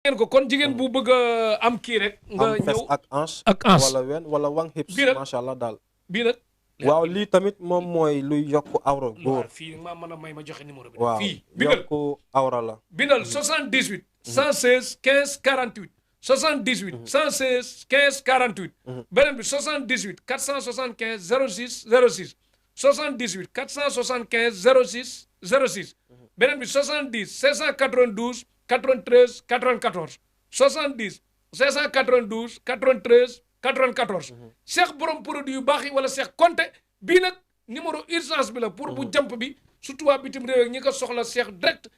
ngeen ko kon jigéen bu bëgg a am kii rek. nga am fes ñëw ak hanche. ak hanche wala wen wala wang hips. bii nag macha allah daal. bii nag. waaw lii tamit moom mooy luy yokk awra góor. fii maa mën a may ma joxe numéro bi. waaw fii bindal yokk awra la. bindal 78. 116 15 48. 78. 116 15 48. beneen bi 78 475 06 06. 78 475 06 06. beneen bi 70 592 93 94. 70 592 93 94. Cheikh borom produit yu baax yi wala Cheikh Konte bii nag numéro urgence bi la pour bu jàmp bi surtout waa bitim réew ak ñi ko soxla Cheikh direct.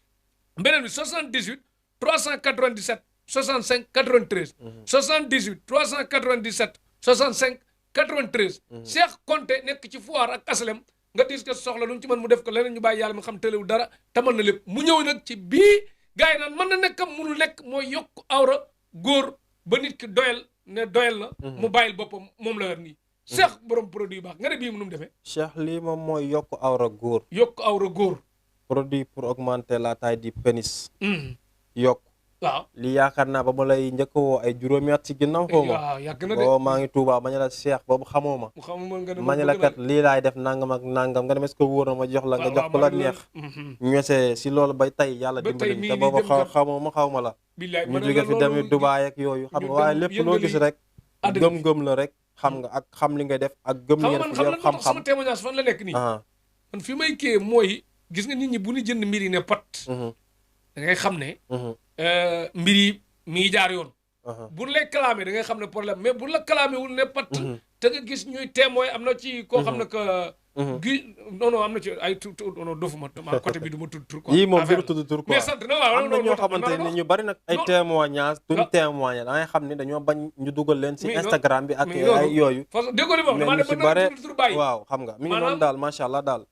beneen bi 78 397 65 93. 78 397 65 93. Cheikh Konte nekk ci foire ak aslem nga dis ko soxla lu mu ci mën mu def ko leneen ñu bàyyi yàlla mu xam tëlewul dara te mën na lépp mu ñëw nag ci bii gars yi naan mën na nekkam munul nekk mooy yokk awra góor ba nit ki doyal ne doyal na. mu bàyyil boppam moom la yor nii. Cheikh borom produit yu baax nga ne bii mu nu mu defee. Cheikh lii moom mooy yokk awra góor. yokk awra góor. produit pour augmenter la taille du pénis. yokk. waaw lii yaakaar naa ba ma lay njëkk woo ay juróomi at ci ginnaaw xaw ma. waaw yàgg na de booba maa ngi Tuubaa bañ la Cheikh boobu xamoo ma. mu xamuma nga ne ma ne la kat lii laay def nangam ak nangam nga dem est-ce que wóor na ma jox la nga jox ko la neex. ñese si loolu bay tey yàlla dimbali te booba xamoo ma xaw ma la. ñu jóge fi demee Dubaay ak yooyu xam nga waaye lépp loo gis rek. gëm-gëm la rek xam nga ak xam li ngay def ak gëm li nga def yor xam-xam sama témoignage fan la nekk nii. man fi may kii mooy gis nga nit ñi bu ñu jënd mbir yi ne pat. da ngay xam ne. mbir yi mi ngi jaar yoon. bu lay clamé da ngay xam ne problème mais bu la clamé wul ne pat. te nga gis ñuy témoin am na ci koo xam ne que. non am na ci ay non dofuma côté bi du ma tudd tur quoi. yii moom du tudd tur quoi mais sant na waaw am na ñoo xamante ni ñu bari nag ay témoignage duñ témoigné da ngay xam ne dañoo bañ ñu dugal leen si Instagram bi ak ay yooyu. parce que déggoo li ma wax mais ñu si bare waaw xam nga mi ngi noonu daal macha allah daal.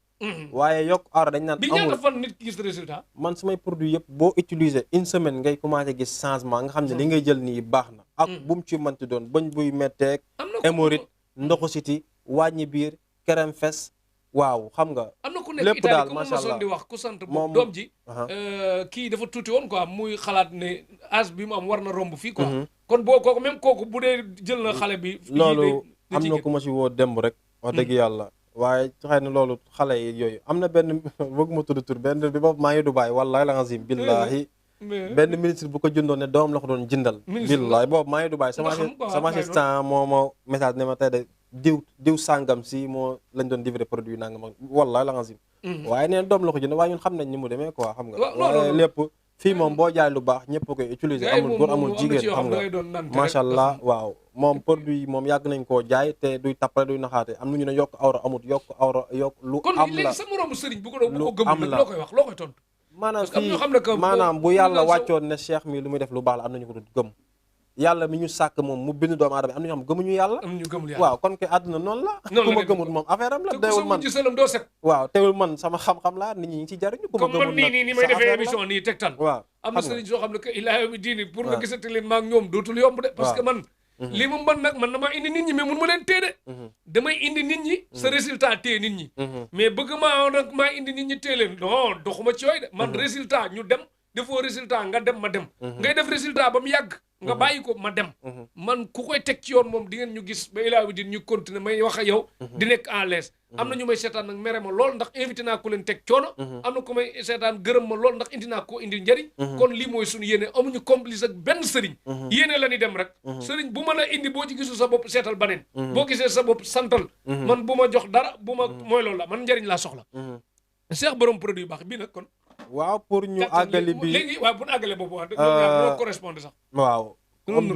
waaye yokk awra dañ naan amul bi ñaata fan nit ki gis résultat. man samay produit yëpp boo utiliser une semaine ngay commencé gis changement nga xam ne li ngay jël nii baax na. ak bu mu ci mënti doon bañ buy metteeg. hémorroïde ndoxu siti wàññi biir kerem fes. waaw xam nga. am na ku nekk lépp daal Italie ku macha ma allah son di wax ku sant moom doom ji. kii dafa tuuti woon quoi muy xalaat ne âge bi mu am war na romb fii quoi. kon boo kooku même kooku bu dee jël na xale bi. loolu am na ku ma ci woo demb rek. wax dëgg yàlla. waaye xëy na loolu xale yi yooyu am na benn bëgg ma tudd tur benn bi boobu maa ngi Dubaay wallahi la azim billahi benn ministre bu ko jëndoon ne doom la ko doon jëndal. billahi boobu maa ngi Dubaay sama assistant moo ma message ne ma tey de diw sàngam si moo lañ doon livré produit nangam wallahi la azim waaye neen doom la ko jënd waaye ñun xam nañ ni mu demee quoi xam nga. waaye lépp fii moom boo jaay lu baax ñëpp koy utiliser amul góor amul jigéen xam nga macha allah waaw moom produit moom yàgg nañ koo jaay te duy tappale duy naxaate am nañu ne yokk awra amut yokk awra yokk lu am la kon léegi sa moromu sëriñ bu ko gëm loo koy wax loo koy tontu. maanaam fii maanaam bu yàlla wàccoon ne cheikh mi lu muy def lu baax la am nañu ko dul gëm yàlla mi ñu sàkk moom mu bind doomu aadama am na ñoo xam gëmuñu yàlla waaw kon ke àdduna noonu la ku ma gëmut moom affaire am la teewul man waaw teewul man sama xam-xam laa nit ñi ngi ci jariñu ku ma gëmut nag ni may defee émission nii tegtal waaw am na sëriñ soo xam ne que ilaa yawmi diini pour nga gisante leen maa ngi ñoom dootul yomb de parce que man lii mu mën nag man damaa indi nit ñi mais mun ma leen tee de damay indi nit ñi sa résultat tee nit ñi mais bëgg maa nag maa indi nit ñi tee leen non doxuma ci yooyu de man résultat ñu dem defoo résultat nga dem ma dem ngay def résultat ba mu yàgg nga bàyyi ko ma dem man ku koy teg ci yoon moom di ngeen ñu gis ba ilaa bi di ñu continuer may wax ak yow di nekk en l'aise am na ñu may seetaan nag mere ma lool ndax invité naa ko leen teg coono am na ku may seetaan gërëm ma lool ndax indi naa ko indi njëriñ kon lii mooy suñu yéene amuñu complice ak benn sëriñ yéene la ni dem rek sëriñ bu mën a indi boo ci gisul sa bopp seetal baneen boo gisee sa bopp santal man bu ma jox dara bu ma mooy loolu la man njëriñ laa soxla Cheikh borom produit yu baax bii nag kon waaw pour ñu àggali bi léegi waaw bu ñu àggalee boobu wax ñoo correspondre sax waaw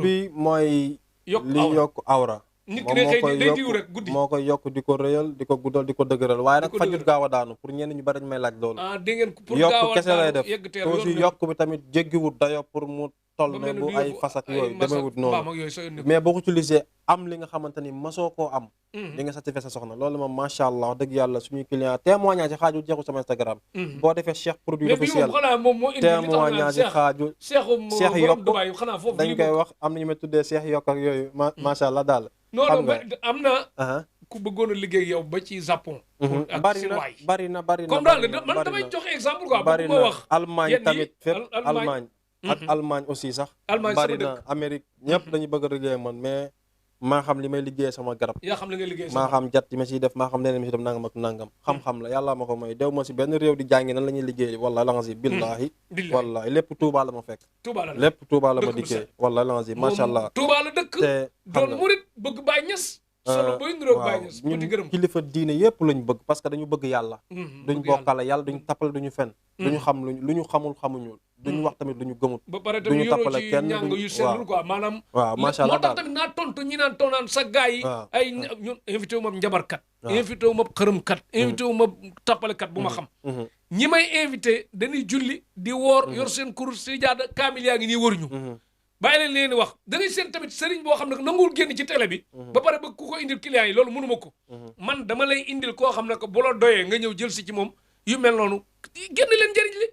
bi mooy li yokk awra nit ki day diw rek guddi moo koy yokk di ko rëyal di ko guddal di ko dëgëral waaye nag fajut gaaw a daanu pour ñenn ñu bari dañ may laaj loolu dégg ngeen pour yokk kese lay def aussi yokk bi tamit jéggiwut dayo pour mu toll ne bu ay fasak yooyu demewut noonu mais boo ko utilisé am li nga xamante ni masoo koo am di nga satisfaire sa soxna loolu moom macha allah wax dëgg yàlla suñuy client témoignage xaaju jeexu sama Instagram boo defee Cheikh produit officiel témoignage xaaju Cheikh yokk dañ koy wax am na ñu may tuddee Cheikh yokk ak yooyu macha allah daal non am na ku bëggoon a liggéey yow ba ci Japon bari na comme daal man damay joxe exemple quoi bari na Allemagne tamit fépp Allemagne ak Allemagne aussi sax. Allemagne bari sama na dëkk. Amérique ñëpp dañu bëgg a liggéey man mais maa xam li may liggéey sama garab. yaa xam li ngay liggéey maa xam jat yi ma siy def maa xam leneen mi si def nangam ak nangam xam-xam la yàlla ma ko may dew ma si benn réew di jàngi nan la ñuy liggéey wala la nga si billaahi wallaahi lépp Touba la ma fekk Touba la lépp Touba la ma dëkk bu dikkee wala la nga si macha allah Touba la dëkk te xam doon nga murit bëgg Baay Ñas solo boy niroog Baay Ñas ñun di gërëm kilifa diine yëpp lañ bëgg parce que dañu bëgg yàlla duñ bokkale yàlla duñu tappale duñu fen duñu xam lu ñu xamul xamuñu duñu wax tamit lu ñu gëmut ba pare tamit yoroo ci ñàng yu sellul quoi maanaam waaw macha allah moo tax tamit naa tontu ñi naan toonaan sa gars yi ay ñun invité wu ma njabarkat invité wu ma xërëmkat invité wu ma tappalekat bu ma xam ñi may invité dañuy julli di woor yor seen kurus si jaada kaamil yaa ngi nii waruñu bàyyi leen leen wax da ngay seen tamit sëriñ boo xam ne nanguwul génn ci télé bi ba pare ba ku ko indil clients yi loolu mënuma ko man dama lay indil koo xam ne que bu la doyee nga ñëw jël si ci moom yu mel noonu génn leen njëriñ li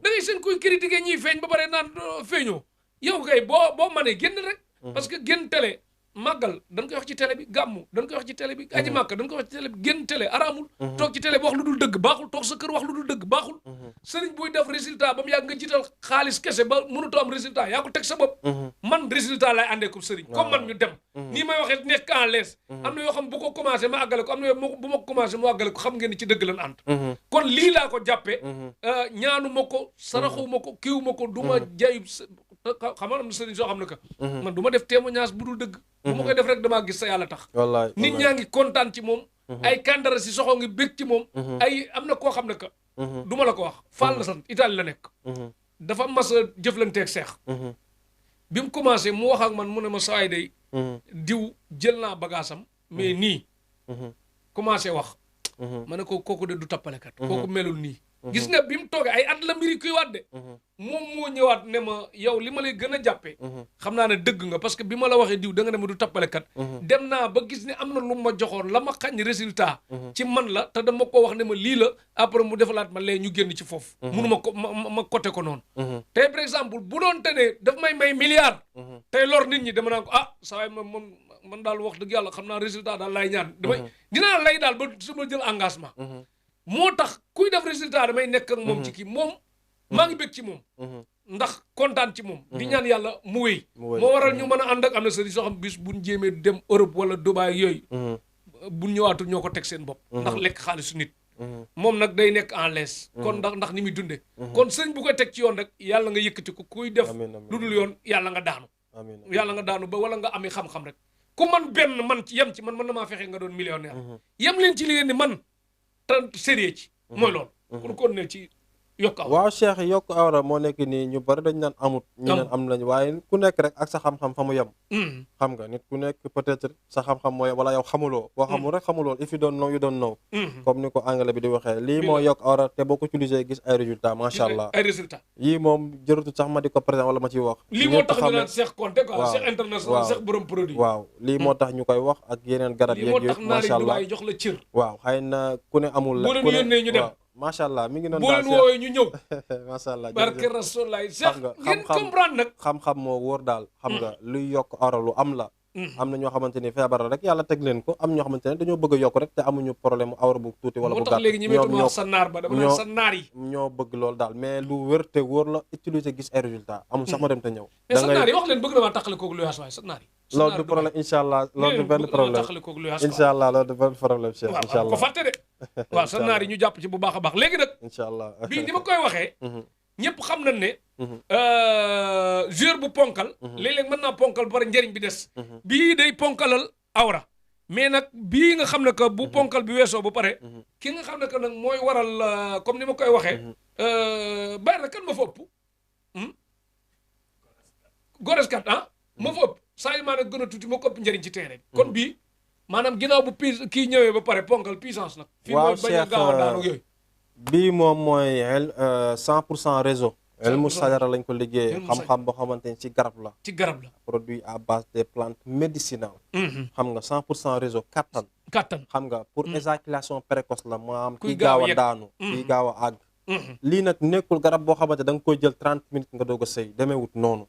da ngay seen kuy critiquer ñiy feeñ ba pare naan feeñoo yow kay boo manee génn rek parce que génn télé màggal dañ koy wax ci télé bi gàmmu dañ koy wax ci télé bi aji màkka dañ koy wax ci télé bi génn télé araamul toog ci télé bi wax lu dul dëgg baaxul toog sa kër wax lu dul dëgg baaxul sëriñ buy def résultat ba mu yàgg nga jiital xaalis kese ba mënutoo am résultat yaa ko teg sa bopp man résultat laay àndee ko sëriñ comme man ñu dem nii may waxee nekk en l'aise am na yoo xam bu ko commencé ma àggale ko am na yoo bu ma ko commencé mu àggale ko xam ngeen ni ci dëgg lan ànd kon lii laa ko jàppee ñaanu ma ko saraxu ma ko kiiwu ma ko du ma jay xam nga am na sëriñ soo xam ne que man du ma def témoignage bu dul dëgg bu ma koy def rek damaa gis sa yàlla tax wallaay nit ñaa ngi kontaan ci moom ay kandara si soxo ngi bég ci moom ay am na koo xam ne que du ma la ko wax Fall la sant Italie la nekk dafa mas a jëflanteeg seex bi mu commencé mu wax ak man mu ne ma sawaay day diw jël naa bagaasam mais nii commencé wax ma ne ko kooku de du tappalekat kooku melul nii gis nga bi mu toogee ay at la mbiri kuy waat de moom moo ñëwaat ne ma yow li ma lay gën a jàppee xam naa ne dëgg nga parce que bi ma la waxee diw da nga ne ma du tappalekat dem naa ba gis ne am na lu ma joxoon la ma xañ résultat ci man la te dama ko wax ne ma lii la après mu defalaat ma lee ñu génn ci foofu munu ma ko ma côté ko noonu tey par exemple bu doon te ne daf may milliard tey lor nit ñi dama naan ko saa waay man daal wax dëgg yàlla xam naa résultat daal laay ñaan dinaa lay daal ba su ma jël engagement moo tax kuy def résultat damay nekk ak moom ci kii moom maa ngi bëgg ci moom ndax kontaan ci moom di ñaan yàlla mu wéy moo waral ñu mën a ànd ak am na sëriñ soo xam bis buñ jéemee dem Europe wala Dubaï yooyu buñ ñëwaatul ñoo ko teg seen bopp ndax lekk xaalisu nit moom nag day nekk en l'aise kon ndax ni muy dunde kon sëriñ bu koy teg ci yoon rek yàlla nga yëkkati ko kuy def lu dul yoon yàlla nga daanu ba wala nga ami xam-xam rek ku man benn man ci yem ci man mën na maa fexe nga doon millionnaire yem leen ci li ngeen ni man te sérieux ci mooy loolu kon kon ne ci yokk awra waaw Cheikh yokk awra moo nekk nii ñu bari dañ naan amut ñu naan am lañ waaye ku nekk rek ak sa xam-xam fa mu yem xam nga nit ku nekk peut-être sa xam-xam mooy wala yow xamuloo boo xamul rek xamuloo if you don't know you don't know comme ni ko anglais bi di waxee lii moo yokk awra te boo ko utilisé gis ay résultats macha allah ay résultats yii moom jërëtu sax ma di ko présent wala ma ciy wax lii moo tax ñu naan Cheikh Konté quoi Cheikh international Cheikh borom produit waaw lii moo tax ñu koy wax ak yeneen garab yeeg yooyu macha allah jox la cër waaw xëy na ku ne amul la ku ne ñu dem macha allah mi ngi noonu boo leen woowee ñu ñëw macha allah barke Rasulaay sax nga ngeen comprendre nag xam-xam moo wóor daal xam nga luy yokk awra lu am la am na ñoo xamante ni feebar rek yàlla teg leen ko am ñoo xamante ne dañoo bëgg a yokk rek te amuñu problème awra bu tuuti wala bu gàtt léegi ñi métuma wax sa naar ba dama naan sa naar yi ñoo bëgg loolu daal mais lu wér te wóor la utiliser gis ay résultat amul sax ma dem te ñëw mais sa naar yi wax leen bëgg na maa taqale kooku luyaas waay sa naar yi loolu du problème incha allah loolu du benn problème incha allah loolu du benn problème Cheikh incha allah ko fàtte de waaw sa naar yi ñu jàpp ci bu baax a baax léegi nag incha allah bii ni ma koy waxee ñëpp xam nañ ne joueur bu ponkal léeg-léeg mën naa ponkal ba pare njëriñ bi des bii day ponkalal awra mais nag bii nga xam ne que bu ponkal bi weesoo ba pare ki nga xam ne que nag mooy waral comme ni ma koy waxee bàyyi na kan ma fa ëpp goreskat ma fa ëpp saa yi maanaam gën a tuuti moo ko ëpp njëriñ ci terrain bi kon bii maanaam ginnaaw bu kii ñëwee ba pare ponkal puissance nag fii mooy bañ a gaaw a daanu yooyu bii moom mooy 100% réseau elmu sajara lañ ko liggéey xam-xam boo xamante ni ci garab la produit à base des plantes médicinales xam nga 100% réseau kattan kattan xam nga pour éjaculation précoce la maanaam kii gaaw a daanu kii gaaw a àgg lii nag nekkul garab boo xamante da nga koy jël 30 minutes nga doog a sëy demeewut noonu.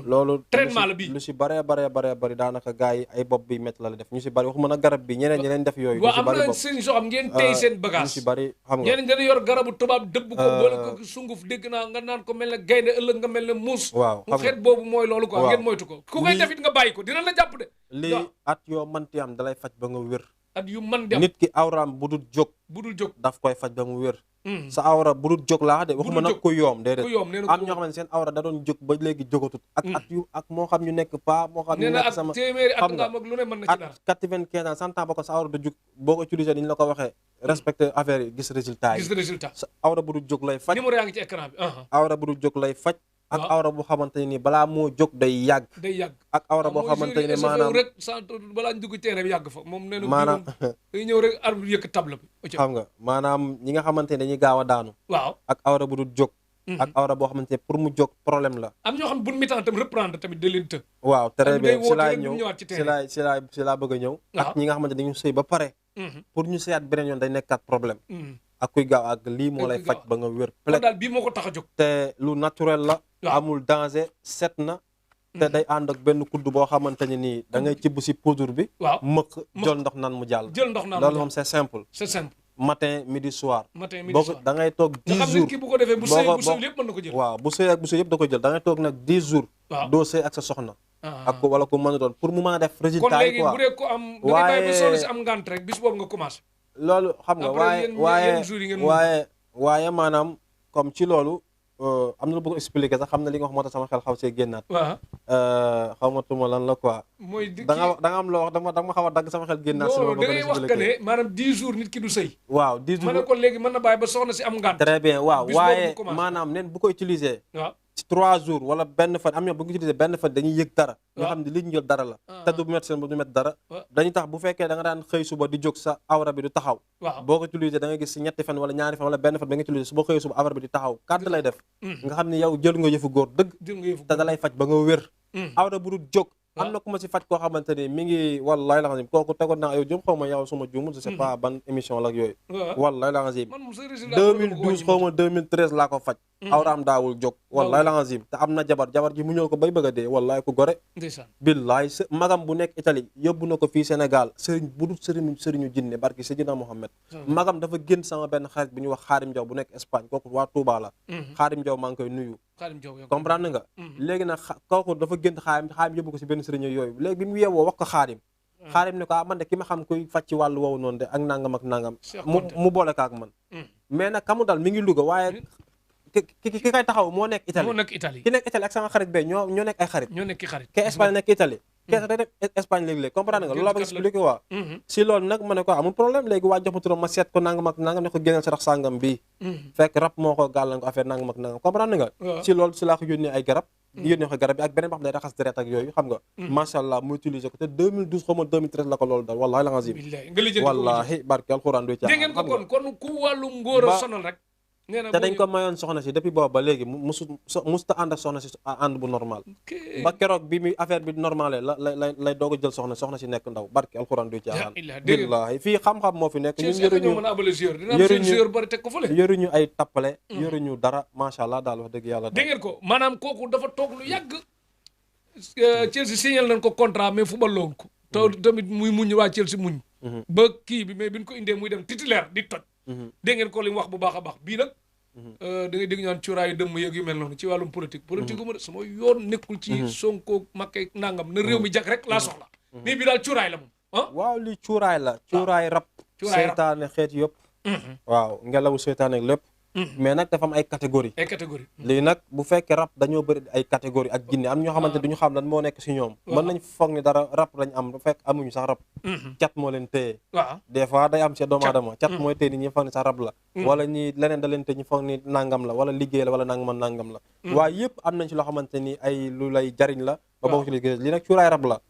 loolu traitement la bii lu si bari daanaka gars yi ay bopp bi métti la def ñu si bari waxuma nag garab bi ñeneen def yooyu. lu si bari am na seen soo xam ngeen tey seen bagage ñu si bari xam nga ñeneen dañu yor garabu tubaab dëbb ko boole ko sunguf dégg naa nga naan ko mel ne gaynde ëllëg nga mel ne muus. waaw mu xeet boobu mooy loolu quoi ngeen moytu ko ku koy defit nga bàyyi ko dina la jàpp de. lii at yoo manti am dalay faj ba nga wér. at yu man dem nit ki awraam bu dul jóg daf koy faj ba mu wér. sa awra bu dul jóg laa de waxuma nag ku yoom déedéet am ñoo xam ne seen awra da doon jóg ba léegi jógatut ak moo xam ñu nekk pa moo xam ñu nekk sama xam nga ak 95 ans 100 ans ba ko sa awra du jóg boo ko utilisé ni ñu la ko waxee respecté affaire yi gis résultat sa awra bu dul jóg lay faj numéro yaa ngi ci écran bi awra bu dul jóg lay faj ak awra boo xamante ne nii balaa moo jóg day yàgg ak awra boo xamante ne maanaam rek balaa ñu dugg teere bi yàgg fa moom nee na maanaam day ñëw rek arbre yëkk table bi xam nga maanaam ñi nga xamante ne dañuy gaaw a daanu ak awra bu dul jóg ak awra boo xamante ne pour mu jóg problème la am ñoo xam buñ mi tam reprendre tamit da leen të waaw très bien si laay ñëw si laa bëgg a ñëw ak ñi nga xamante ne dañu sëy ba pare pour ñu sëyaat beneen yoon day nekkaat problème ak kuy gaaw ak lii moo lay faj ba nga wér plek daal bii moo ko tax a jóg te lu naturel la amul danger set na te day ànd ak benn kudd boo xamante ne nii da ngay cibb si poudre bi mëq jël ndox naan mu jàll loolu moom c'est simple matin midi soir boo ko da ngay toog 10 jours bu ko defee bu sëy yëpp mën na ko jël waaw bu sëy ak bu sëy yëpp da ko jël da ngay toog nag 10 jours doo sëy ak sa soxna ak ko wala ko mën a doon pour mu mën a def résultat yi quoi kon léegi bu dee ko am da ngay bàyyi ba soxna si am ngant rek bis boobu nga commencé loolu xam nga waaye maanaam comme ci loolu am na lu bëgg expliquer sax xam na li nga wax moo tax sama xel xaw see génnaat xaw ma tuma lan la quoi mooy da nga am loo wax da nga ma xaw a dagg sama xel génnaat si da ngay wax que ne maanaam 10 jours nit ki du sëy waaw 10 jours ma ne ko léegi mën na bàyyi ba soxna si am ngànt très bien waaw waaye maanaam neen bu ko utiliser ci 3 jours wala benn fan am ñoo bu ko utiliser benn fan dañuy yëg dara nga xam ne li ñu jël dara la te du métti seen du métti dara dañuy tax bu fekkee da nga daan xëy suba di jóg sa awra bi du taxaw boo ko utiliser da nga gis si ñetti fan wala ñaari fan wala benn fan da nga utiliser su boo xëy suba awra bi di taxaw kàdd lay def nga xam ne yow jël nga yëfu góor dëgg te da lay faj ba nga wér awra bu dul jóg am na ku ma si faj koo xamante ni mi ngi wallaay la xam kooku tegoon naa yow jëm xaw ma yow suma juumul je sais pas ban émission la ak yooyu wallaay la xam 2012 xaw ma 2013 laa ko faj awraam daawul jóg wallaay la xam te am na jabar ji mu ñëw ko bay bëgg a dee wallaay ku gore billaay magam bu nekk Italie yóbbu na ko fii Sénégal sëriñ bu dul sëriñu jinne barki Seydina Mohamed magam dafa génn sama benn xarit bi ñuy wax Xaarim Jaw bu nekk Espagne kooku waa Touba la Xaarim Jaw maa ngi koy nuyu comprendre nga léegi nag kooku dafa génn xaarim yóbbu ko si benn sëriñ yooyu léegi bi mu yeewoo wax ko xaarim ne ko man de ki ma xam kuy faj ci wàllu woowu noonu de ak nangam ak nangam mu boole ka ak man mais nag kamu dal mi ngi Louga waaye ki kay taxaw moo nekk Italie ki nekk Italie ak sama xarit be ñoo nekk ay xarit ke Espagne nekk Italie kees day dem Espagne léegi-léegi comprendre nga loolu la bëgg expliqué waa si loolu nag ma ne ko amul problème léegi waa jox ma turam ma seet ko nangam ak nangam ne ko génneel sarax sàngam bii fekk rab moo ko gàllan ko affaire nangam ak nangam comprendre nga si loolu si laa ko yónnee ay garab yónnee ko garab bi ak beneen boo xam ne day raxas deret ak yooyu xam nga macha allah mu utiliser ko te 2012 xaw ma 2013 la ko loolu dal wallahi la nga zim wallahi barke alxuraan du ci dégg ngeen ko kon ku wàllum ngóor a sonal rek te dañ ko mayoon soxna si depuis boobu ba léegi musta ànd ak soxna si ànd bu normal ba keroog bi muy affaire bi normalé lay doog a jël soxna si nekk ndaw barke alxuraan du caaxaan billaahi fii xam-xam moo fi nekk ñun yoruñu ay tappale yoruñu dara macha allah daal wax dëgg yàlla dégg ngeen ko maanaam kooku dafa toog lu yàgg Chelsea signal nañ ko contrat mais fu ba loon ko te tamit muy muñ waa Chelsea muñ ba kii bi mais bi ñu ko indee muy dem titulaire di toj dégg ngeen ko li mu wax bu baax a baax bii nag da ngay dégg ñaan cuuraayu dëmm yeeg yu mel noonu ci wàllum politique gu ma de sama yoon nekkul ci Sonko Macky nangam na réew mi jag rek laa soxla mais bi daal cuuraay la moom waaw li cuuraay la cuuraay rab seytaane xeet yëpp waaw ngelawu seytaane lépp mais nag dafa am ay catégorie lii nag bu fekkee rab dañoo bëri ay catégorie ak jinne am ñoo xamante duñu xam lan moo nekk si ñoom mën nañ foog ni dara rab lañ am fekk amuñu sax rab cat moo leen téye des fois day am ci doomu aadama cat mooy téye ni ñi foog ni sax rab la wala ñi leneen da leen téye ñu foog ni nangam la wala liggéey la wala nangam la waaye yëpp am nañ ci loo xamante ni ay lu lay jariñ la ba boo ci liggéey lii nag cuuraay rab la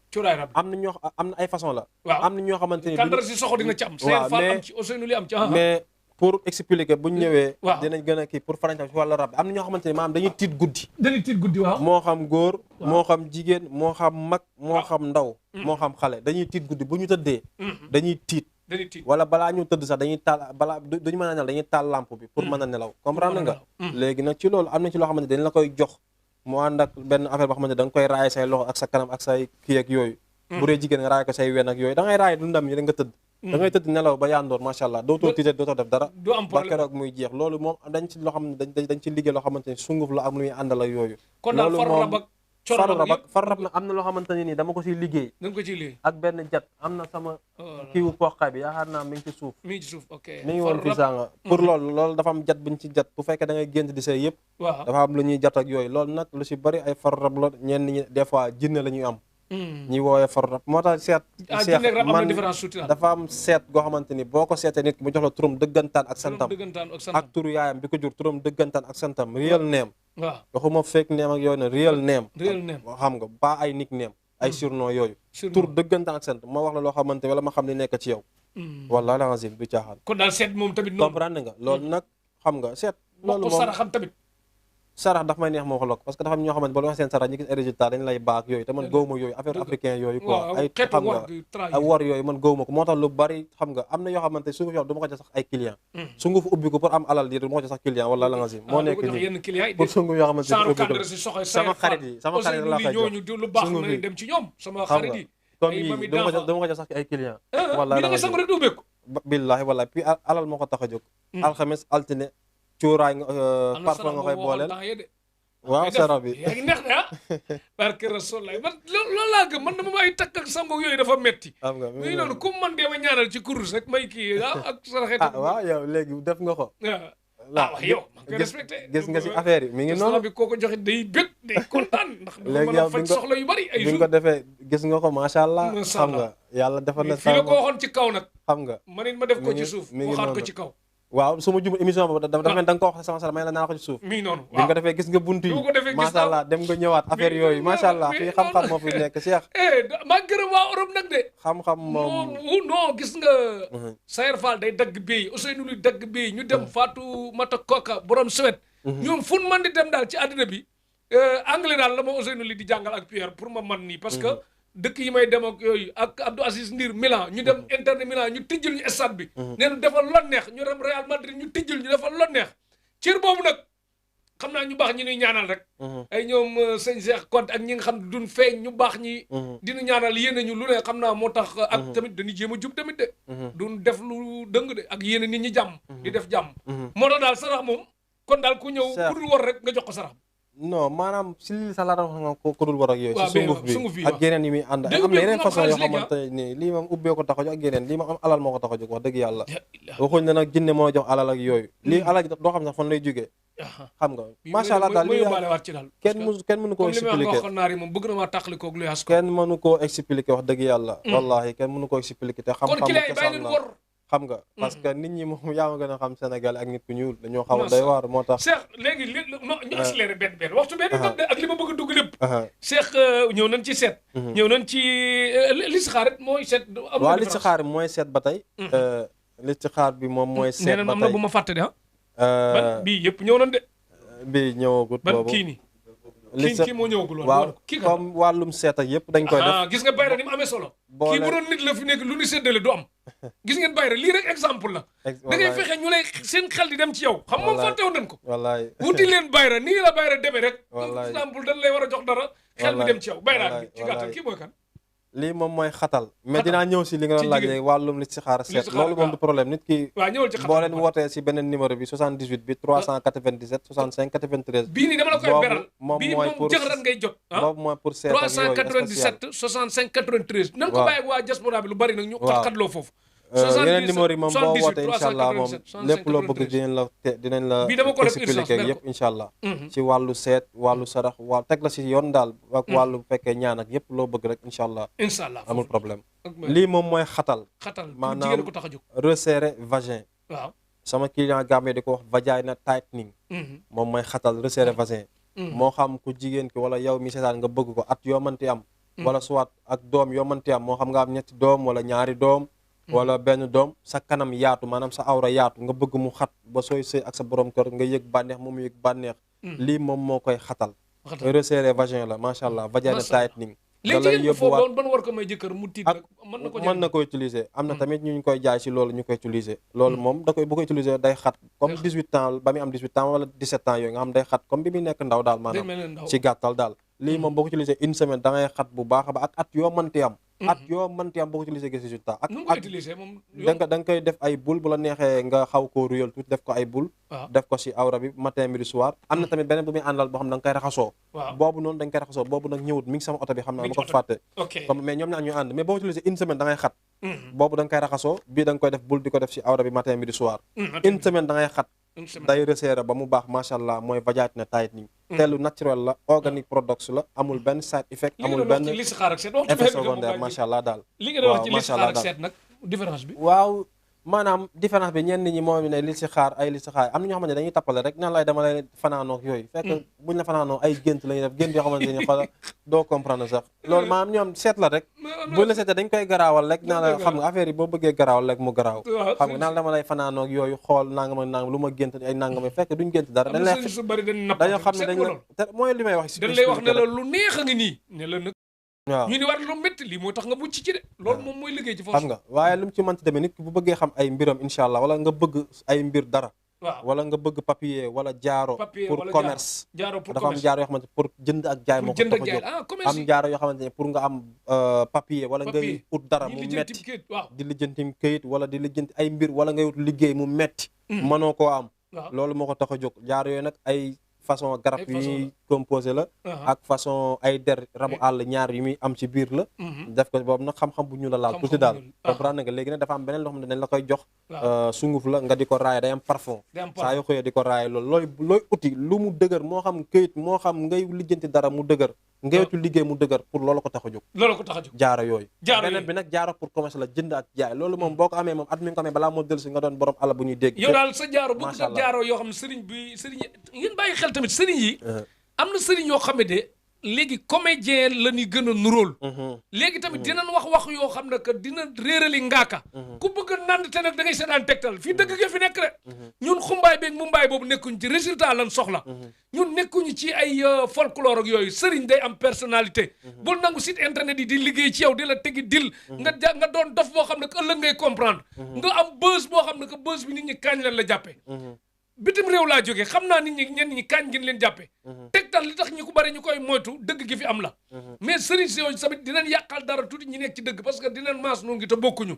am na ay façon la am na ñoo xamante ni kandara si soxo dina ci am seen fa am ci Ousseynou li am ci mais pour expliquer bu ñu ñëwee dinañ gën a kii pour farantam ci wàllu rab am na ñoo xamante ni maanaam dañuy tiit guddi waaw moo xam góor moo xam jigéen moo xam mag moo xam ndaw moo xam xale dañuy tiit guddi bu ñu tëddee dañuy tiit dañuy tiit wala balaa ñu tëdd sax dañuy taal balaa duñu mën a nelaw dañuy taal lampe bi pour mën a nelaw comprendre nga léegi nag ci loolu am na ci loo xamante dañ la koy jox mu ànd ak benn affaire boo xamante da nga koy raay say loxo ak sa kanam ak say kii ak yooyu bu dee jigéen nga raay ko say wen ak yooyu da ngay raay du ndam yi da nga tëdd da ngay tëdd nelaw ba yandoor macha allah dootoo tiite dootoo def dara du am ba problème keroog muy jeex loolu moom dañ ci loo xam ne dañ ci liggéey loo xamante ni sunguf la am lu muy àndal ak yooyu kon daal loolu faru moom rab ak coro rab yëpp faru rab nag am na loo xamante ne nii dama ko siy liggéey da nga ko ciy liggéey ak benn jat am na sama kiiwu poqaay bi yaakaar naa mi ngi ci suuf mi ngi ci suuf ok mi ngi woon fii sànga pour loolu dafa am jat buñ ci jat bu fekkee da ngay gént di say yëpp waaw dafa am lu ñuy jat ak yooyu loolu nag lu si bëri ay faru rab la ñenn ñi des fois jinne la ñuy am ñi woowee faru rab moo tax seet jinne ak rab am na différence tuuti daal dafa am seet goo xamante ni boo ko seetee nit ki mu jox la turam dëggantaan ak santam dëggantaan ak ak santam turu yaayam bi ko jur turam dëggantaan ak santam real name waaw waxuma fake name ak yooyu ne real name real name xam nga ba ay nickname ay surnom yooyu tur dëggantaan ak sant ma wax la loo xamante wala ma xam ne nekk ci yow wallaahi la azim du caaxaan kon daal seet moom tamit noonu comprendre nga loolu nag xam nga seet loolu ko moom saraxam tamit sarax daf may neex moo xolok parce que dafa am ñoo xamante ba lu wax seen sarax ñu gis ay résultat dañ lay baak yooyu te man gëwuma yooyu affaire africain yooyu quoi ay xam nga ay war yooyu man gëwuma ko moo tax lu bari xam nga am na yoo xamante sunguf yow du ma ko jox sax ay client sunguf ubbi ko pour am alal di du ma ko jox sax client wala la nga si moo nekk nii pour sunguf yoo xamante ubbi ko sama xarit yi sama xarit la koy jox lu baax na dem ci ñoom sama xarit yi comme yi du ma ko jox sax ay client wala la nga si billahi wallahi puis alal moo ko tax a jóg alxames altine cuuraay nga parfum nga koy booleel waaw sarax bi yaa ngi neex de ah barke Rasulullah man loolu laa gëm man dama may takk ak sango yooyu dafa metti xam nga muy noonu comme man dee ma ñaanal ci kurus rek may kii ak saraxet waaw yow léegi def nga ko waaw yow man ko respecté gis nga si affaire yi mi ngi noonu bi koo ko joxe day bég day kontaan ndax léegi mën a faj soxla yu bari ay bi nga ko defee gis nga ko macha allah xam nga yàlla defal na fii la ko waxoon ci kaw nag xam nga man it ma def ko ci suuf waxaat ko ci kaw waaw su ma jubul émission boobu dafa mel da nga ko wax sama sara may la naa ko ci suuf mi noonu bi nga ko defee gis nga buntu yi macha allah dem nga ñëwaat affaire yooyu macha allah fii xam-xam moo fi nekk Cheikh maa gërëm waa Europe nag de xam-xam moom non gis nga Sayer Fall day dagg béy Ousseynou luy dagg béy ñu dem Fatou Mata Koka borom Suède ñoom fun man di dem daal ci àddina bi anglais daal la ma Ousseynou li di jàngal ak Pierre pour ma man nii parce que dëkk yi may dem ak yooyu ak Abdou Aziz Ndir Milan ñu dem Inter de Milan ñu tijjil ñu stade bi nee na defal lo neex ñu dem Real Madrid ñu tijjil ñu defal lo neex cër boobu nag xam naa ñu baax ñi ñuy ñaanal rek ay ñoom sëñ Cheikh Conte ak ñi nga xam ne duñ feeñ ñu baax ñi diñu ñaanal yéene ñu lu ne xam naa moo tax ak tamit dañuy jéem a jub tamit de duñ def lu dëng de ak yéene nit ñi jàmm di def jàmm moo tax daal sarax moom kon daal ku ñëw ku dul war rek nga jox ko sarax non maanaam si lii sax laa doon wax nga ko dul war ak yooyu si sunguf bi ak yeneen yi muy ànd am na yeneen façon yoo xamante ni lii moom ubbee ko tax a jóg ak yeneen lii moom am alal moo ko tax a jóg wax dëgg yàlla waxuñ ne nag jinne moo jox alal ak yooyu lii alal gi doo xam sax fan lay jógee xam nga macha allah daal lii kenn mënu koo expliquer moom bëgg na maa tàqali koog lu kenn mënu koo expliquer wax dëgg yàlla wallahi kenn mënu koo expliquer te xam-xam xam nga parce que nit ñi moom yaa ma gën a xam Sénégal ak nit ku ñuul dañoo xaw a doy waar moo tax Cheikh léegi ñu accéléré benn waxtu benn de ak li ma bëgg a dugg lépp Cheikh ñëw nañ ci seet ñëw nañ ci listixaar mooy seet waaw listixaar bi mooy seet ba tey listixaar bi moom mooy seet ba tey am na bu ma fàtte de ban bii yëpp ñëw nañ de bii ñëwagut ban kii nii kii moo ñëwagul woon waaw comme wàllum seet ak yëpp dañ koy def gis nga bayra ni mu amee solo kii bu doon nit la fi nekk lu ñu séddale du am gis ngeen bayra lii rek exemple la da ngay fexe ñu lay seen xel di dem ci yow xam moom fàttewoon nañ ko wallaay wuti leen bayra nii la bayra demee rek exemple dañ lay war a jox dara xel bi dem ci yow bayra bi ci gàttal kii mooy kan lii moom mooy xatal mais dinaa ñëw si li nga doon laaj léegi wàllum listixaar seet loolu moom du problème nit ki boo leen wootee si beneen numéro bi 78 bi 397 65 93 bii nii dama la koy beral moom bii mooy moom pour jëxëran ngay jot boobu mooy pour seet ak yooyu 397 65 93 nan ko bàyyi waa diaspora bi lu bari nag ñu xat-xatloo foofu yeneen numéro yi moom boo wootee incha allah moom lépp loo bëgg dinañ la expliquer yëpp incha allah ci wàllu seet wàllu sarax teg la si yoon daal ak wàllu fekkee ñaan ak yëpp loo bëgg rek incha allah amul problème lii moom mooy xatal maanaam ko tax a jóg resserrer vagin waaw sama client gàmmee di ko wax vagina tightening moom mooy xatal resserrer vagin moo xam ku jigéen ki wala yow mi seetaan nga bëgg ko at yoo mënti am wala soit ak doom yoo mënti am moo xam nga am ñetti doom wala ñaari doom wala benn doom sa kanam yaatu maanaam sa awra yaatu nga bëgg mu xat ba sooy sëy ak sa borom kër nga yëg bànneex moom yëg bànneex lii moom moo koy xatal resserrer vagin la macha allah vagina tightening léegi jigéen bu foofu ban war ko may jëkkër mu tiit nag mën na ko utiliser am na tamit ñu koy jaay si loolu ñu koy utiliser loolu moom da koy bu ko utiliser day xat comme 18 ans ba muy am 18 ans wala 17 ans yooyu nga xam day xat comme bi muy nekk ndaw daal maanaam si gàttal daal lii moom boo ko utiliser une semaine da ngay xat bu baax ba ak at yoo mënti am boo ko utiliser gis résultat ak da nga koy def ay boule bu la neexee nga xaw koo ruyal tuuti def ko ay boule def ko si awra bi matin midi soir am na tamit beneen bu muy àndal boo xam da nga koy raxasoo boobu noonu dañ koy raxasoo boobu nag ñëwut mi ngi sama oto bi xam naa ma ko fàtte comme mais ñoom ñaar ñuy ànd mais boo utiliser une semaine da ngay xat boobu da nga koy raxasoo bii da nga koy def boule di ko def si awra bi matin midi soir une semaine da ngay xat day resserré ba mu baax macha allah mooy vagina tight nii te lu naturel la organique products la amul benn side effect amul benn effet secondaire macha allah daal li nga doon wax ci li si xaar ak seet nag différence bi waaw maanaam différence bi ñenn ñi moom ne li si xaar ay li si xaar am na ñoo xamante ne dañuy tappale rek naan lay dama lay fanaanoog yooyu fekk buñ la fanaanoo ay gént la ñuy def gént yoo xamante ne xoolal doo comprendre sax loolu maanaam ñoom seet la rek buñ la seetee dañ koy garaawal rek naan la xam nga affaire yi boo bëggee garaawal rek mu garaaw xam nga naan dama lay fanaanoog yooyu xool nangam ak nangam lu ma gént ay nangam fekk duñ gént dara dañ lay dañoo xam ne dañ la mooy li may wax si dañ lay wax ne la lu neex a ngi nii ne la nag waaw ñu ni war lu métti lii moo tax nga mucc ci de loolu moom mooy liggéey ci foofu xam nga waaye lu mu ci mënti demee nit ki bu bëggee xam ay mbiram incha allah wala nga bëgg ay mbir dara wala nga bëgg papier wala jaaro pour commerce dafa am jaaro yoo xamante pour jënd ak jaay moo ko tax a jóg am jaaro yoo xamante ne pour nga am papier wala ngay ut dara mu metti di lijjanti këyit wala di lijjanti ay mbir wala ngay ut liggéey mu metti mënoo koo am loolu moo ko tax a jóg jaaro yooyu nag ay façon garab yu ñuy composé la ak façon ay der rabu àll ñaar yu muy am ci biir la def ko boobu nag xam-xam bu ñu la laal tuuti daal comprendre nga léegi nag dafa am beneen loo xam ne dañ la koy jox sunguf la nga di ko raaye day am parfum saa yoo xëyee di ko raaye loolu looy uti lu mu dëgër moo xam këyit moo xam ngay lijjanti dara mu dëgër ngayetu liggéey mu dëgër pour loolu ko tax a jóg jaaro yooyu beneen bi nag jaaro pour commerce la jënd ak jaay loolu moom boo ko amee moom at mi nga ko amee balaa moo dellu si nga doon borom àll bu ñuy dégg yow daal sa jaaro bëgg nga jaaro yoo xam ne sëriñ ngeen bàyyi xel tamit sëriñ yi am na sëriñ yoo xam ne de léegi comédien la ñuy gën a nuróol léegi tamit dinañ wax yoo xam ne que dina réerali ngaaka ku bëgg a nand te nag da ngay seetaan tegtal fii dëgg nga fi nekk rek ñun xumbaay beeg mumbaay boobu nekkuñ ci résultat lan soxla ñun nekkuñu ci ay folklore ak yooyu sëriñ day am personnalité bul nangu site internet yi di liggéey ci yow di la tegi dil nga doon dof boo xam ne que ëllëg ngay comprendre nga am buzz boo xam ne que buzz bi nit ñi kaañ leen la jàppee bitim réew laa jógee xam naa nit ñi ñenn ñi kaañ ngeen leen jàppee tegtal li tax ñi ko bari ñu koy moytu dëgg gi fi am la mais sëriñ si yooyu tamit dinañ yàqal dara tuuti ñi nekk ci dëgg parce que dinañ maas nu ngi te bokkuñu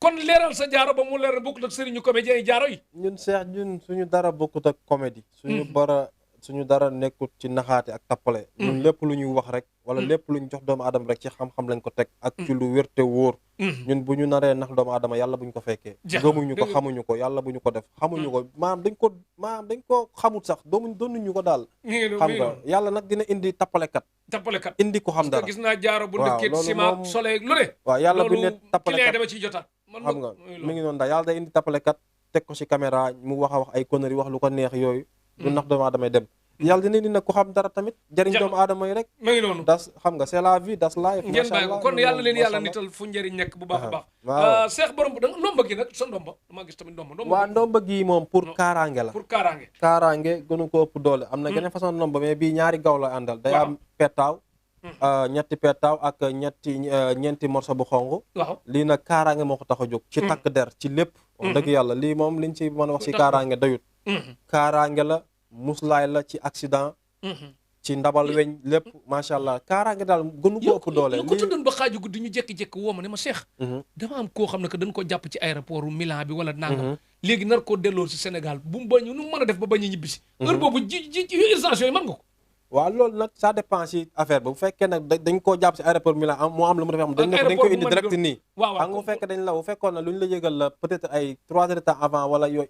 kon leeral sa jaaro ba mu leeral bokkut ak sëriñu comédien yi jaaro yi ñun seex ñun suñu dara bokkut ak comédie suñu dara nekkut ci naxaate ak tappale ñun lépp lu ñuy wax rek wala lépp lu ñu jox doomu aadama rek ci xam-xam lañ ko teg ak ci lu wér te wóor ñun bu ñu naree nax doomu aadama yàlla bu ñu ko fekkee gëmuñu ko xamuñu ko yàlla bu ñu ko def xamuñu ko maanaam dañ ko xamut sax doonuñu ko daal xam nga yàlla nag dina indi tappalekat indi ko xam dara gis naa jaaro bu dëkkee ciment soleil lu ne waaw yàlla bu ne tappalekat dama ciy jotaat xam nga mi ngi noonu daal yàlla day indi tappalekat teg ko ci caméra mu wax ay conneries wax lu ko neex yooyu du nax doomu aadama yi dem yàlla dina nag ku xam dara tamit jëriñ doomu aadama yi rek ma ngi noonu das xam nga c'est la vie das life ngeen bàyyi ko kon yàlla leen yàlla nital fu njëriñ nekk bu baax a baax Cheikh borom da ndomba gi nag sa ndomba dama gis tamit waaw ndomba gi moom pour kaaraange la kaaraange gënu ko ëpp doole am na geneen façon ndomba mais bii ñaari gaw la àndal day am petaaw ñetti petaaw ak ñeenti morso bu xonq lii nag kaaraange moo ko tax a jóg ci takk der ci lépp wax dëgg yàlla lii moom liñ ci mën a wax ci kaaraange dayut kaaraange la muslaay la ci accident ci ndabal weñ lépp macha allah kaaraange daal gënu ko ëpp doole yow ko tuddoon ba xaaju guddi ñu jékki-jékki woo ma ne ma Cheikh dama am koo xam ne que dañ ko jàpp ci aéroport u Milan bi wala nangam léegi nar koo delloo si Sénégal bu mu bañu nu mën a def ba bañ a ñibbisi heure boobu ji urgence yooyu mën nga ko waaw loolu nag ça dépend ci affaire ba bu fekkee nag dañ koo jàpp si aéroport Milan moo am lu mu defee xam dañ ko indi direct nii xam nga bu fekkee dañ la bu fekkoon na lu ñu la yëgal la peut-être ay 3 heures de temps avant wala yooyu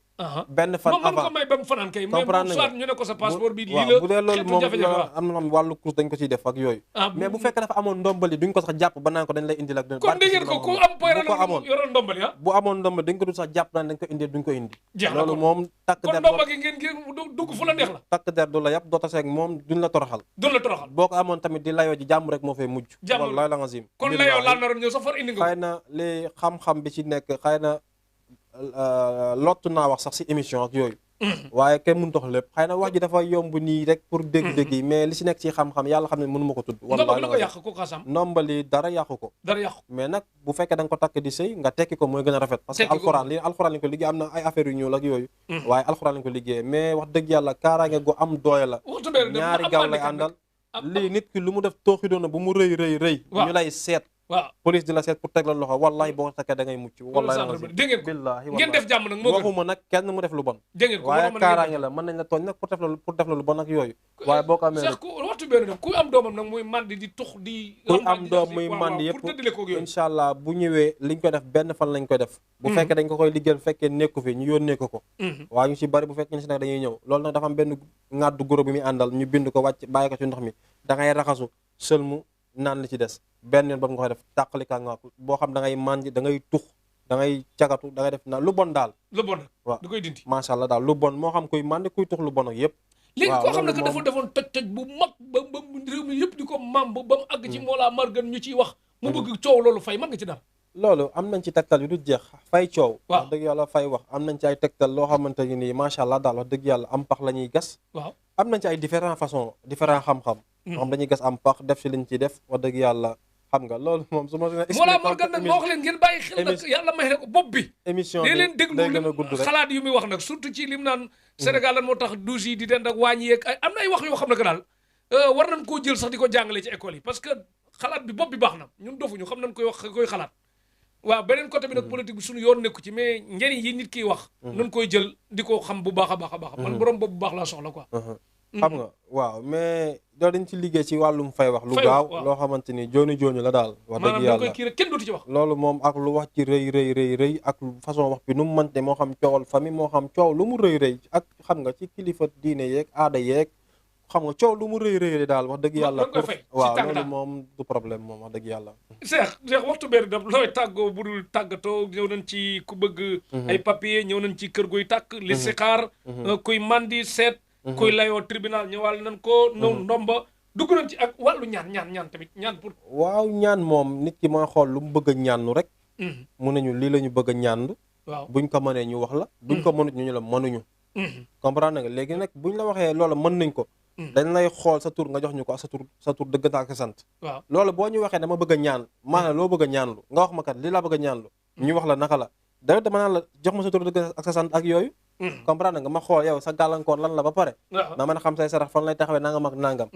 benn fan avant ko may ba mu fanaan kay comprendre soit ñu ne ko sa passeport bi lii la bu dee loolu moom am na xam wàllu course dañ ko ciy def ak yooyu mais bu fekkee dafa amoon ndombali duñ ko sax jàpp ba naan ko dañ lay indi la kon dégg ngeen ko ku am poyra yoroon ndombali bu amoon ndombali dañ ko dul sax jàpp naan dañ ko indi duñ ko indi loolu moom takk der ndomba gi ngeen dugg fu la neex la takk der du la yàpp doo taseeg moom duñ la toroxal boo ko amoon tamit di layoo ji jàmm rek moo fay mujj wallahi la nga zim kon layoo laa naroon ñëw sa far indi nga xëy na li xam-xam bi ci nekk xëy na lottu naa wax sax si émission ak yooyu waaye kenn mënu tax lépp xëy na wax ji dafa yomb nii rek pour dégg-dégg yi mais li si nekk ci xam-xam yàlla xam ne mënu ma ko tudd ndombali la ko yàq ko xasam ndombali dara yàqu ko dara yàqu mais nag bu fekkee da nga ko takk di sëy nga tekki ko mooy gën a rafet parce que alxuraan lañ ko liggéey am na ay affaires yu ñuul ak yooyu waaye alxuraan lañ ko liggéey mais wax dëgg yàlla kaaraange gu am doole la ñaari gaaw lay àndal lii nit ki lu mu def tooxi doona bu mu rëy ñu lay seet waaw police di la seet pour teg la loxo wallahi boo takkee da ngay mucc wallahi dégg ngeen ko ngeen def jàmm nag moo gën waxuma nag kenn mu def lu bon dégg ngeen ko waaye kaaraange la mën nañ la tooñ nag pour def la lu bon ak yooyu waaye boo ko amee sax ku waxtu benn def ku am doomam nag muy mandi di tux di kuy am doom muy mandi yëpp incha allah bu ñëwee liñ koy def benn fan lañ koy def bu fekkee dañ ko koy liggéeyal bu fekkee nekku fi ñu yónnee ko waaye ñu si bari bu fekkee ñu si nag dañuy ñëw loolu nag dafa am benn ŋàddu goro bi muy àndal ñu bind ko wàcc bàyyi ko ci ndox mi da ngay raxasu sëlmu naan li ci des benn yoon boobu nga koy def tàqalika nga boo xam da ngay mànj da ngay tux da ngay cagatu da ngay def na lu bon daal lu bon waaw da koy dindi macha allah daal lu bon moo xam kuy màndi kuy tux lu bon ak yëpp léegi koo xam ne que dafa defoon toj bu mag ba réew mi yëpp di ko mam ba mu àgg ci Mollah Morgun ñu ciy wax mu bëgg coow loolu fay mën nga ci dara loolu am nañ ci tegtal yu du jeex fay coow wax dëgg yàlla fay wax am nañ ci ay tegtal loo xamante ni nii macha allah daal wax dëgg yàlla am pax la ñuy gas waaw am nañ ci ay différents façons différents xam-xam xam dañuy gas am pax def si liñ ciy def wax dëgg yàlla xam nga loolu moom su ma Mollah Morgun nag ma wax leen ngeen bàyyi xel nag yàlla may rek bopp bi émission bi leen déglu xalaat yu muy wax nag surtout ci lim naan Sénégal lan moo tax douze yi di den ak wàññi yeeg am na ay wax yoo xam ne que daal war nañ koo jël sax di ko jàngale ci école yi parce que xalaat bi bopp bi baax na ñun dofuñu xam nañ koy wax koy xalaat waaw beneen côté bi nag politique bi suñu yoon nekku ci mais njëriñ yi nit kiy wax nañ koy jël di ko xam bu baax a baax a baax man borom bopp bu baax laa soxla quoi xam nga waaw mais doo dañ ci liggéey ci wàllum fay wax lu gaaw loo xamante ni jooni la daal wax dëgg yàlla koy kii rek kenn dootu ci wax loolu moom ak lu wax ci rëy ak façon wax bi nu mu mënte moo xam coowal famille moo xam coow lu mu rëy ak xam nga ci kilifa diine yeeg aada yeeg xam nga coow lu mu rëy daal wax dëgg yàlla pour waaw loolu moom du problème moom wax dëgg yàlla Cheikh waxtu benn daf looy tàggoo bu dul tàggatoo ñëw nañ ci ku bëgg ay papier ñëw nañ ci kër guy tàkk li si xaar kuy mandi seet kuy layoo tribunal ñëwal nañ ko ndomba dugg nañ ci ak wàllu ñaan tamit ñaan pour waaw ñaan moom nit ki mooy xool lu mu bëgg a ñaanlu rek mun nañu lii la ñu bëgg a ñaanlu waaw buñ ko mënee ñu wax la buñ ko mënut ñu la mënuñu comprendre nga léegi nag buñ la waxee loola mën nañ ko dañ lay xool sa tur nga jox ñu ko ak sa tur dëgg ak sa sant waaw loolu boo ñu waxee dama bëgg a ñaan maanaam loo bëgg a ñaanlu nga wax ma kat lii laa bëgg a ñaanlu ñu wax la naka la dama naan la jox ma sa tur dëgg ak sa sant ak yooyu comprendre nga ma xool yow sa gàllankoor lan la ba pare ma mën a xam say sarax fan lay taxawee nangam ak nangam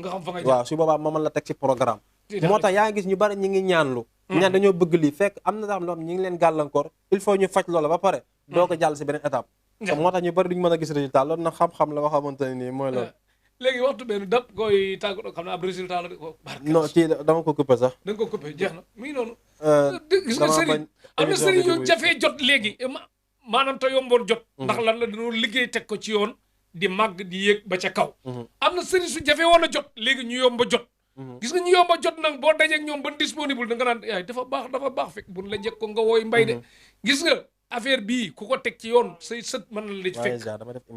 waaw su boobaa ma mën la teg ci programme moo tax yaa ngi gis ñu bari ñi ngi ñaanlu ñaan dañoo bëgg lii fekk am na xam loo xam ñi ngi leen gàllankoor il faut ñu faj loola ba pare doo ko jàll si beneen étape moo tax ñu bari duñu mën a gis résultat loolu nag xam-xam la nga xamante ne nii mooy loolu léegi waxtu benn dab koy tàggatoo xam naa ab résultat la de ko non ci dama ko coupé sax da nga ko coupé jeex na mi ngi noonu gis nga sëriñ am na sëriñ yu jafee jot léegi maanaam te yomboon jot ndax lan la dañoo liggéey teg ko ci yoon di màgg di yéeg ba ca kaw am na sëriñ su jafe woon a jot léegi ñu yomba jot gis nga ñu yomba jot nag boo dajeek ñoom ba disponible da nga naan yaay dafa baax fekk buñ la njëkk ko nga wooy mbay de gis nga affaire bii ku ko teg ci yoon say sët mën na la ci fekk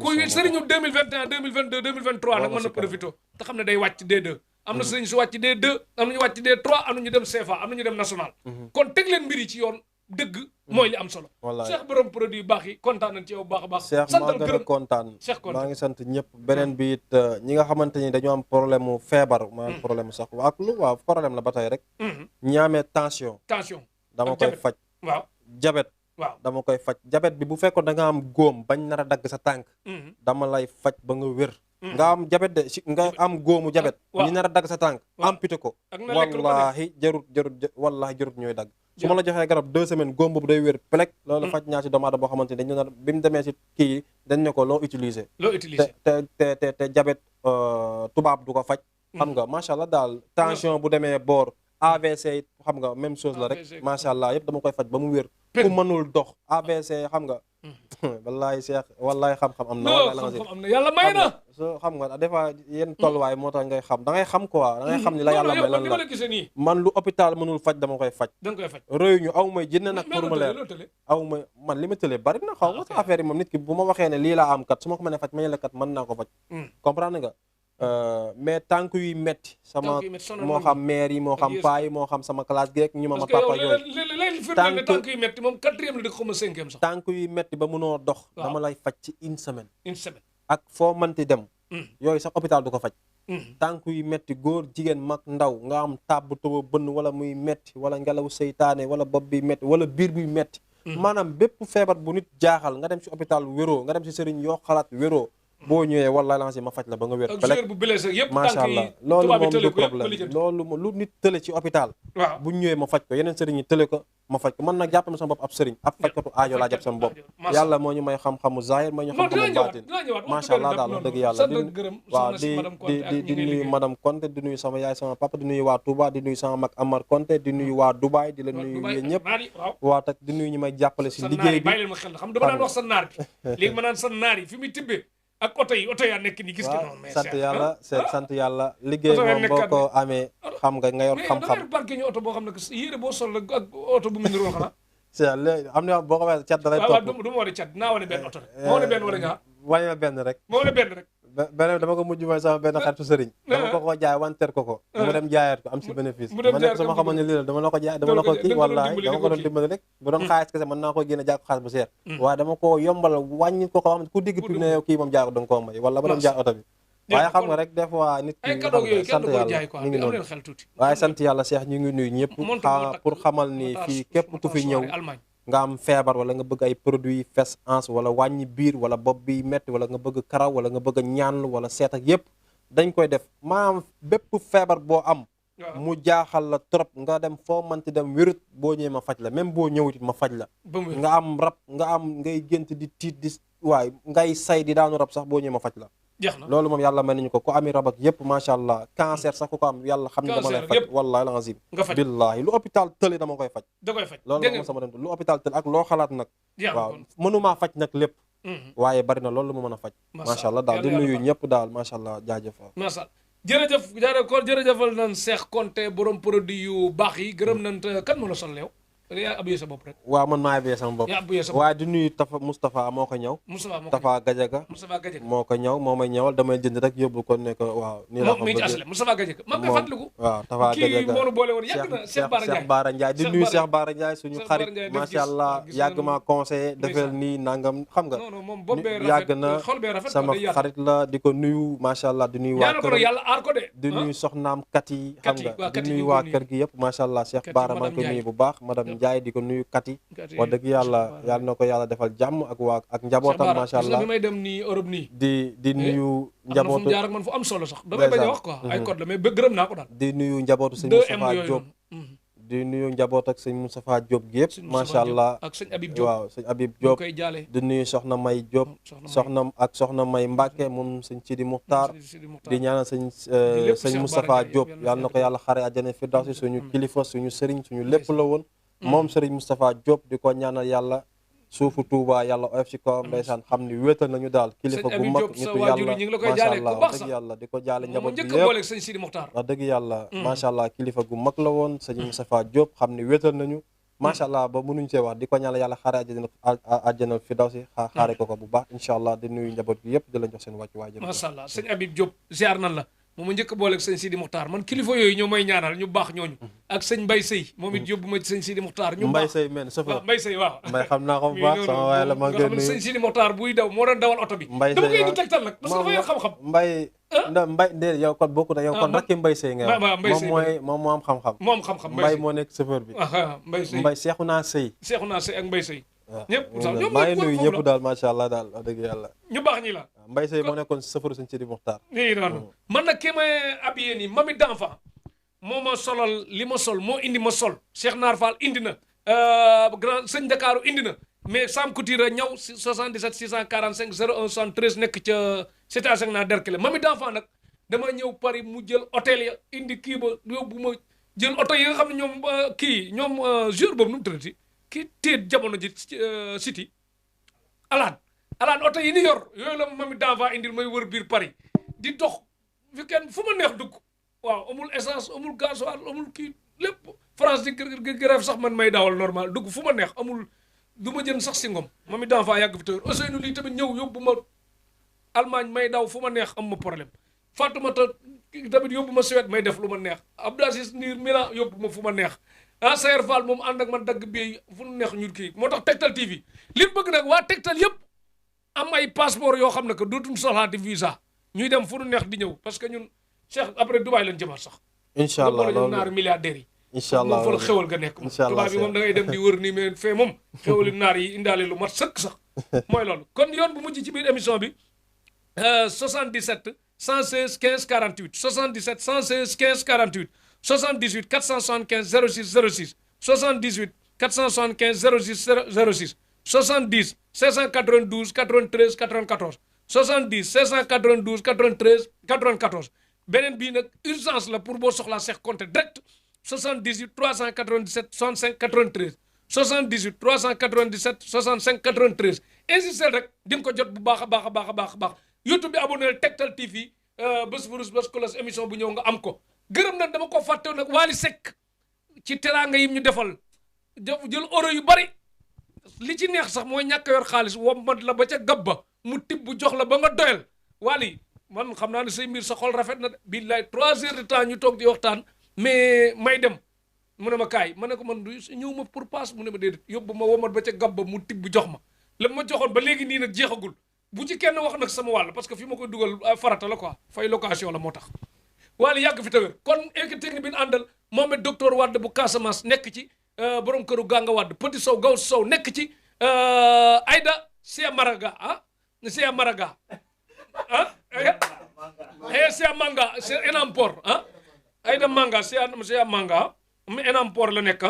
ku sëriñu 2021 2022 2023 nag mën na profité te xam ne day wàcc D2 am na sëriñ su wàcc D2 am nañu wàcc D3 am nañu dem CFA am nañu dem national kon teg leen mbir yi ci yoon dëgg mooy li am solo Cheikh borom produit baax yi kontaan nañ ci yow baax a baax Cheikh maa gën a kontaan maa ngi sant ñëpp beneen bi it ñi nga xamante ni dañoo am problème mu feebar maanaam problème mu sax ak lu waaw problème la ba tey rek ñi amee tension dama koy faj waaw diabète waaw dama koy faj diabète bi bu fekkoon da nga am góom bañ nar a dagg sa tànk dama lay faj ba nga wér nga am diabète de nga am góomu diabète ñi nar a dagg sa tànk amputé ko wallahi jarut ñooy dagg su ma la joxee garab 2 semaines góom boobu day wér pelek loolu faj ñaa si doomu aadama boo xamante ni dañu nar bi mu demee si kii yi dañ ne ko loo utiliser te diabète tubaab du ko faj xam nga macha allah daal tension bu demee boor AVC xam nga même chose la rek macha allah yëpp dama koy faj ba mu wér ku mënul dox AVC xam nga wallaay Cheikh wallaay xam-xam am na xam-xam am na yàlla may na so xam nga des fois yenn tolluwaay moo tax ngay xam da ngay xam quoi da ngay xam ni la yàlla may lan la man lu hôpital mënul faj dama koy faj réew ñu aw may jënd nag pour ma leer aw ma man li ma tëlee bari na xaw nga sa affaire yi moom nit ki bu ma waxee ne lii laa am kat su ma ko mënee faj ma ne la kat mën naa ko faj comprendre nga mais tànk yuy metti sama moo xam maire yi moo xam paa yi moo xam sama classe geek ñu ma papa yooyu léegi firndeel ne tànk yu metti moom 4e la di xaw ma 5e sax. tànk yuy metti ba mënoo dox dama lay faj ci une semaine ak foo mënti dem yooyu sax hôpital du ko faj tànk yu metti góor jigéen mag ndaw nga am taab bu tëba bënn wala muy metti wala ngelaw seytaane wala bopp bi metti wala biir buy metti maanaam bépp feebar bu nit jaaxal nga dem si hôpital wéroo nga dem si sëriñ yoo xalaat wéroo boo ñëwee wala lancé ma faj la ba nga wér macha allah loolu moom du problème loolu lu nit tële ci hôpital bu ñëwee ma faj ko yeneen sëriñ yi tële ko ma faj ko man nag jàpp na sama bopp ab sëriñ ab fajkatu aajo laa jàpp sama bopp yàlla moo ñu may xam-xamu zahir may ñu xam-xamu baatin macha allah daal wax dëgg yàlla waaw di nuyu madame Konté di nuyu sama yaay sama papa di nuyu waa Touba di nuyu sama mag Amar Konté di nuyu waa Dubaay di la nuyu yéen ñëpp waa tak di nuyu ñu may jàppale si liggéey bi bàyyi leen ma xel xam dama daan wax sa naar bi léegi ma naan sa naar yi fi muy tibbee ak oto yaa nekk nii gis nga noonu. mais sant yàlla liggéey moom boo ko amee xam nga nga yor xam-xam. mais barke ñu oto boo xam ne que yére boo sol ak oto bu mu niroon xanaa. c'est léegi am na boo ko waxee cat da lay topp. waaw du ma wane cat dinaa wane benn oto rek. ma wane benn wala nga. wane ma benn rek. ma wane benn rek. beneen dama ko mujj mooy sama benn xaritu sëriñ dama ko jaay wanteer ko mu dem jaayaat ko am si bénéfice ma nekk sama xamoon ne lii la dama la ko jaay dama la ko kii wallaay dama ko doon dimbali rek bu doon xaalis kese mën naa ko génne jaay ko xaalis bu seer waaye dama ko yombal wàññi ko xam ne ku digg pi ne yow kii moom jaay ko danga koo may wala ba doon jaay oto bi waaye xam nga rek des fois nit ki sant yàlla ñu ngi noonu waaye sant yàlla Cheikh ñu ngi nuyu ñëpp pour xamal ni fii képp ku fi ñëw nga am feebar wala nga bëgg ay produits fes ans wala wàññi biir wala bopp bi metti wala nga bëgg karaw wala nga bëgg ñaanlu wala seet ak yëpp dañ koy def maanaam bépp feebar boo am mu jaaxal la trop nga dem foo manti dem wérut boo ñëwee ma faj la même boo ñëwutit ma faj la nga am rab nga am ngay gént di tiit di waay ngay say di daanu rab sax boo ñëwee ma faj la loolu moom yàlla may nañu ko ku ami rab ak yëpp macha allah cancer sax ku ko am yàlla xam ne dama lay faj wallahi la azim billahi lu hôpital tële dama koy faj loolu moom sama dem lu hôpital tële ak loo xalaat nag waaw mënumaa faj nag lépp waaye bari na loolu lu ma mën a faj macha allah daal di nuyu ñëpp daal macha allah jaajëf jërëjëfal nañ Cheikh Konté borom produit yu baax yi gërëm nañ kan moo la sol yow yaa abuyee sa bopp rek waaw man maa abuyee sama bopp waaye di nuyu Moustapha moo ko ñëw Moustapha Gadiaga moo ko ñëw moo may ñëwal damay jënd rek yóbbu ko ne ko waaw nii la ko bëgg Moustapha Gadiaga maa ngi koy fàttaliku waaw Tafa Gadiaga moo nu boole woon yàgg na Cheikh Bara Ndiaye di nuyu Cheikh Bara Ndiaye suñu xarit macha allah yàgg maa conseillé defal nii nangam xam nga yàgg na sama xarit la di ko nuyu macha allah di nuyu waa kër di nuyu soxnaam kat yi xam nga di nuyu waa kër gi yëpp macha allah Cheikh Bara maa ngi ko nuyu bu baax madame Ndiaye di ko nuyu Kati wax dëgg yàlla yàlla na ko yàlla defal jàmm ak njabootam macha allah may dem nii Europe nii di nuyu njabootu jaar ak man fu am solo sax damay bañ a wax quoi ay code la mais gërëm naa ko daal di nuyu njabootu sëñ Moustapha Diop di nuyu njaboot ak sëñ Moustapha Diop gi yëpp macha allah ak sëñ Habib Diop waaw sëñ Habib Diop di nuyu soxna May Diop soxna May Mbacke moom sëñ Sidi Muxtaar di ñaanal sëñ Moustapha Diop yàlla na ko yàlla xare àjjana firdawsi suñu kilifa suñu sëriñ suñu lépp la woon moom Serigne Moustapha Diop di ko ñaanal yàlla suufu Touba yàlla oyof ci kawam ndeysaan xam ni wéetal nañu daal kilifa gu mag nitu yàlla macha allah wax dëgg yàlla di ko jaale njaboot bi yëpp wax dëgg yàlla macha allah kilifa gu mag la woon Serigne Moustapha Diop xam ni wéetal nañu macha allah ba mënuñ see wax di ko ñaanal yàlla xaare àjjana fi daw si xaare ko bu baax incha allah di nuyu njaboot bi yëpp di la jox seen wàccu waay macha allah sëñ Habib Diop ziar nan la moom ma njëkk a booleeg sëñ Sidi Muxtaar man kilifa yooyu ñoo may ñaanal ñu baax ñooñu ak sëñ Mbay Sëy moom it yóbbu ma ci sëñ Sidi Muxtaar ñu Mbay Sëy men waaw Mbay Sëy waaw Mbay xam naa ko bu baax sama waay la ma ngeen nuyu sëñ Sidi Muxtaar buy daw moo doon dawal oto bi Mbay dama koy indi tegtal nag parce que dafa yor xam-xam Mbay déedéet yow kon bokku na yow kon rakki Mbay Sëy nga moom moo am xam-xam Mbay moo nekk chauffeur bi Mbay seexu naa sëy ak Mbay Sëy ñëpp maa ngi nuyu ñëpp daal macha allah daal wax dëgg yàlla ñu baax ñi la Mbay Sëy moo nekkoon chauffeur sëñ Sidi Muxtaar nii noonu man nag ki may habillé nii mami d'enfant moo ma solal li ma sol moo indi ma sol Cheikh Naar Fall indi na grand sëñ Dakaru indi na mais Sam Couture ñaw 77 645 01 73 nekk ca cité Asegna Derklé mami d'enfant nag dama ñëw Paris mu jël hôtel ya indi kii ba yóbbu ma jël oto yi nga xam ne ñoom ñoom jour boobu nu mu tëddati kii téet jamono ji city alaan oto yi ni yor yooyu la mami d'enfant indil may wër biir Paris di dox weekend fu ma neex dugg waaw amul essence amul gasoil amul kii lépp France di grève sax man may dawal normal dugg fu ma neex amul du ma jën sax si ngom mami d'enfant yàgg fi tëwër Ousseynou lii tamit ñëw yóbbu ma Allemagne may daw fu ma neex am ma problème Fatoumata tamit yóbbu ma Suède may def lu ma neex Abdou Aziz Ndir Milan yóbbu ma fu ma neex Sayer Fall moom ànd ak man dagg bi fu mu neex ñu kii moo tax Tektal TV li bëgg nag waa Tektal yëpp am ay passeport yoo xam ne que dootuñ soxlaati visa ñuy dem fu nu neex di ñëw parce que ñun Cheikh après Dubaï lañ jëmaat sax. incha allah loolu naar milliardaires yi. incha allah moom fa la xewal nga nekk moom. Dubaï bi moom da ngay dem di wër nii mais fee moom xewali naar yi indaale lu mat sëkk sax mooy loolu kon yoon bu mujj ci biir émission bi 77 116 15 48 77 116 15 48 78 475 06 06 78 475 06 06 70 592 93 94 70 592 93 94 beneen bii nag urgence la pour boo soxlaa Cheikh Konté direct 78 397 65 93 78 397 65 93 insistel rek di nga ko jot bu baax a baax a baax a baax a baax YouTube bi abonné Tektal TV bés burus bés kolos émission bu ñëw nga am ko gërëm nag dama ko fàtte nag Wally Seck ci teraanga yim ñu defal jël euro yu bari li ci neex sax mooy ñàkk yor xaalis wommat la ba ca gab ba mu tibb bu jox la ba nga doyal Wally man xam naa ne say mbir sa xol rafet na de billaay 3 heures de temps ñu toog di waxtaan mais may dem mu ne ma kaay ma ne ko man du ñëw ma pour passe mu ne ma déedéet yóbbu ma wommat ba ca gab ba mu tibb jox ma la ma joxoon ba léegi nii nag jeexagul bu ci kenn wax nag sama wàll parce que fi ma koy dugal farata la quoi fay location la moo tax Wally yàgg fi tawér kon équipe technique bi ñu àndal Mohamed docteur Wade bu Casamance nekk ci borom këru Ganga Wade Petit Sow Gaw Sow nekk ci Aïda Sia Maraga Sia Maraga Sia Manga Sia Enampor Aïda Manga Sia Manga Enampor la nekk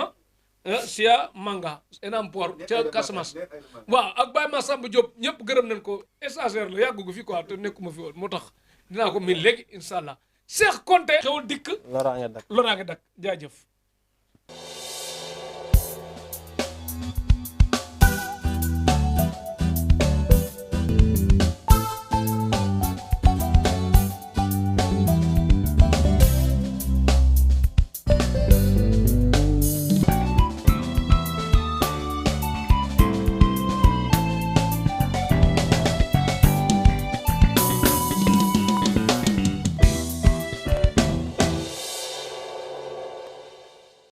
Sia Manga Enampor ca Casamance waaw ak Baye Massamba Diop ñëpp gërëm nañ ko stagiaire la yàggu fi quoi te nekkuma fi woon moo tax dinaa ko min léegi incha allah Cheikh Konté xewul dikk loraange dak loraange dak jaajëf